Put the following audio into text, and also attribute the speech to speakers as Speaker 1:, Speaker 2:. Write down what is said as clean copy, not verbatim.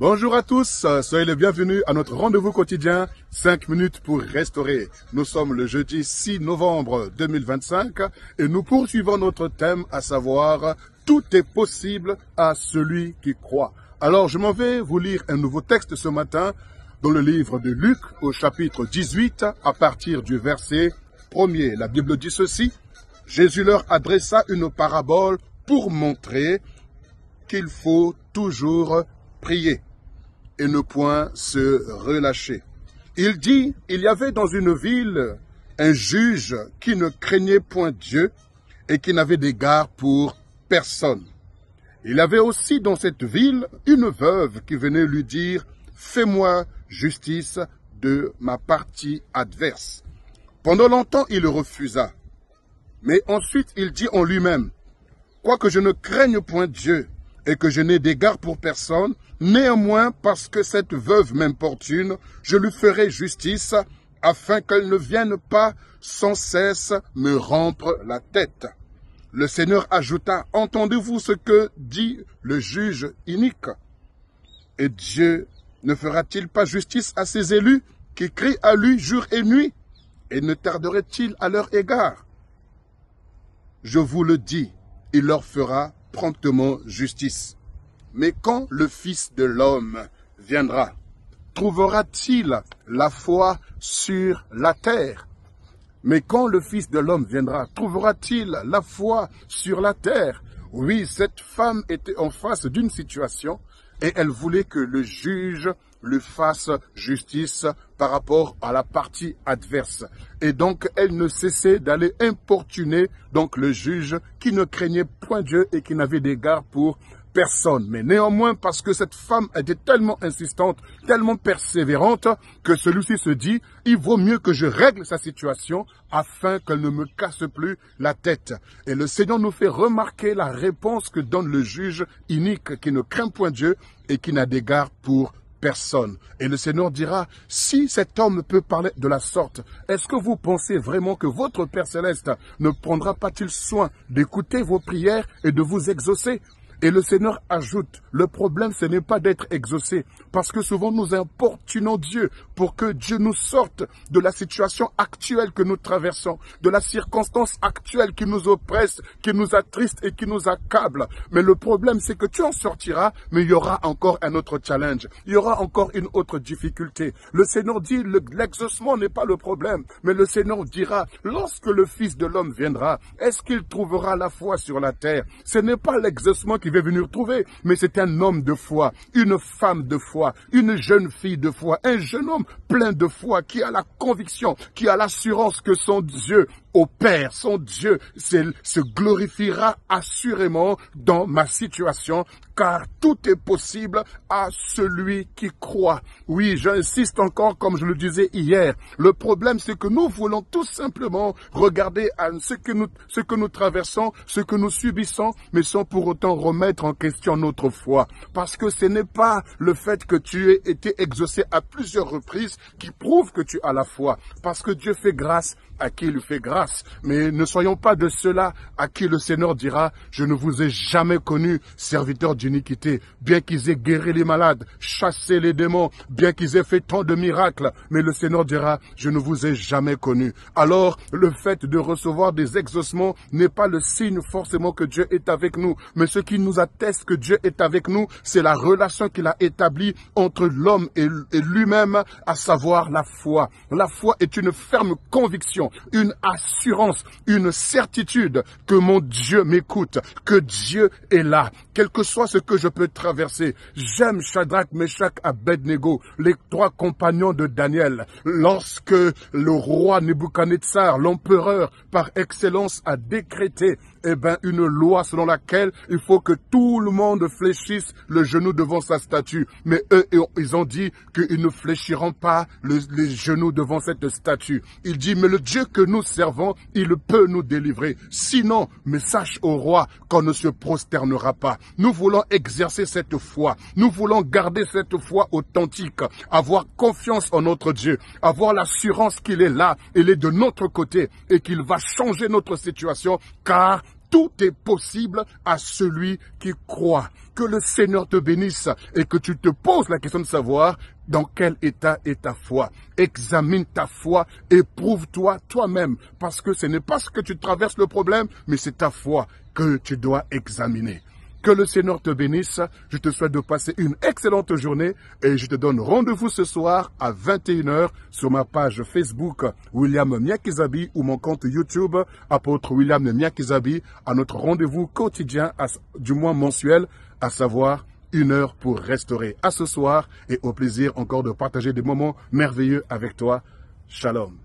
Speaker 1: Bonjour à tous, soyez les bienvenus à notre rendez-vous quotidien 5 minutes pour restaurer. Nous sommes le jeudi 6 novembre 2025 et nous poursuivons notre thème, à savoir « Tout est possible à celui qui croit ». Alors je m'en vais vous lire un nouveau texte ce matin dans le livre de Luc au chapitre 18 à partir du verset 1er. La Bible dit ceci: « Jésus leur adressa une parabole pour montrer qu'il faut toujours prier et ne point se relâcher. Il dit, il y avait dans une ville un juge qui ne craignait point Dieu et qui n'avait d'égard pour personne. Il y avait aussi dans cette ville une veuve qui venait lui dire, fais-moi justice de ma partie adverse. Pendant longtemps, il refusa. Mais ensuite, il dit en lui-même, quoique je ne craigne point Dieu et que je n'ai d'égard pour personne, néanmoins, parce que cette veuve m'importune, je lui ferai justice, afin qu'elle ne vienne pas sans cesse me rompre la tête. Le Seigneur ajouta, entendez-vous ce que dit le juge inique? Et Dieu ne fera-t-il pas justice à ses élus qui crient à lui jour et nuit? Et ne tarderait-il à leur égard? Je vous le dis, il leur fera promptement justice. Mais quand le Fils de l'homme viendra, trouvera-t-il la foi sur la terre? Mais quand le Fils de l'homme viendra, trouvera-t-il la foi sur la terre? Oui, cette femme était en face d'une situation et elle voulait que le juge lui fasse justice par rapport à la partie adverse. Et donc, elle ne cessait d'aller importuner donc le juge qui ne craignait point Dieu et qui n'avait d'égard pour personne. Mais néanmoins, parce que cette femme était tellement insistante, tellement persévérante, que celui-ci se dit, il vaut mieux que je règle sa situation afin qu'elle ne me casse plus la tête. Et le Seigneur nous fait remarquer la réponse que donne le juge inique qui ne craint point Dieu et qui n'a d'égard pour personne. Et le Seigneur dira, si cet homme peut parler de la sorte, est-ce que vous pensez vraiment que votre Père Céleste ne prendra pas-il soin d'écouter vos prières et de vous exaucer? Et le Seigneur ajoute, le problème ce n'est pas d'être exaucé, parce que souvent nous importunons Dieu pour que Dieu nous sorte de la situation actuelle que nous traversons, de la circonstance actuelle qui nous oppresse, qui nous attriste et qui nous accable. Mais le problème c'est que tu en sortiras, mais il y aura encore un autre challenge, il y aura encore une autre difficulté. Le Seigneur dit, l'exaucement n'est pas le problème, mais le Seigneur dira, lorsque le Fils de l'homme viendra, est-ce qu'il trouvera la foi sur la terre? Ce n'est pas l'exaucement qui va venir trouver, mais c'est un homme de foi, une femme de foi, une jeune fille de foi, un jeune homme plein de foi qui a la conviction, qui a l'assurance que son Dieu opère, son Dieu se glorifiera assurément dans ma situation, car tout est possible à celui qui croit. Oui, j'insiste encore, comme je le disais hier, le problème c'est que nous voulons tout simplement regarder à ce que nous traversons, ce que nous subissons, mais sans pour autant remettre en question notre foi. Parce que ce n'est pas le fait que tu aies été exaucé à plusieurs reprises qui prouve que tu as la foi. Parce que Dieu fait grâce à qui il lui fait grâce. Mais ne soyons pas de ceux-là à qui le Seigneur dira, je ne vous ai jamais connu, serviteurs d'iniquité, bien qu'ils aient guéri les malades, chassé les démons, bien qu'ils aient fait tant de miracles, mais le Seigneur dira, je ne vous ai jamais connu. Alors, le fait de recevoir des exaucements n'est pas le signe forcément que Dieu est avec nous, mais ce qui nous atteste que Dieu est avec nous, c'est la relation qu'il a établie entre l'homme et lui-même, à savoir la foi. La foi est une ferme conviction, une assurance, une certitude que mon Dieu m'écoute, que Dieu est là, quel que soit ce que je peux traverser. J'aime Shadrach, Meshach, Abednego, les trois compagnons de Daniel. Lorsque le roi Nebuchadnezzar, l'empereur par excellence, a décrété une loi selon laquelle il faut que tout le monde fléchisse le genou devant sa statue. Mais eux, ils ont dit qu'ils ne fléchiront pas les genoux devant cette statue. Il dit, mais le Dieu que nous servons, il peut nous délivrer. Sinon, mais sache au roi qu'on ne se prosternera pas. Nous voulons exercer cette foi. Nous voulons garder cette foi authentique, avoir confiance en notre Dieu, avoir l'assurance qu'il est là, il est de notre côté et qu'il va changer notre situation, car tout est possible à celui qui croit. Que le Seigneur te bénisse et que tu te poses la question de savoir dans quel état est ta foi. Examine ta foi, éprouve-toi toi-même, parce que ce n'est pas ce que tu traverses le problème, mais c'est ta foi que tu dois examiner. Que le Seigneur te bénisse. Je te souhaite de passer une excellente journée et je te donne rendez-vous ce soir à 21 h sur ma page Facebook William Miakizabi ou mon compte YouTube Apôtre William Miakizabi à notre rendez-vous quotidien, du moins mensuel, à savoir 1 heure pour restaurer. À ce soir et au plaisir encore de partager des moments merveilleux avec toi. Shalom.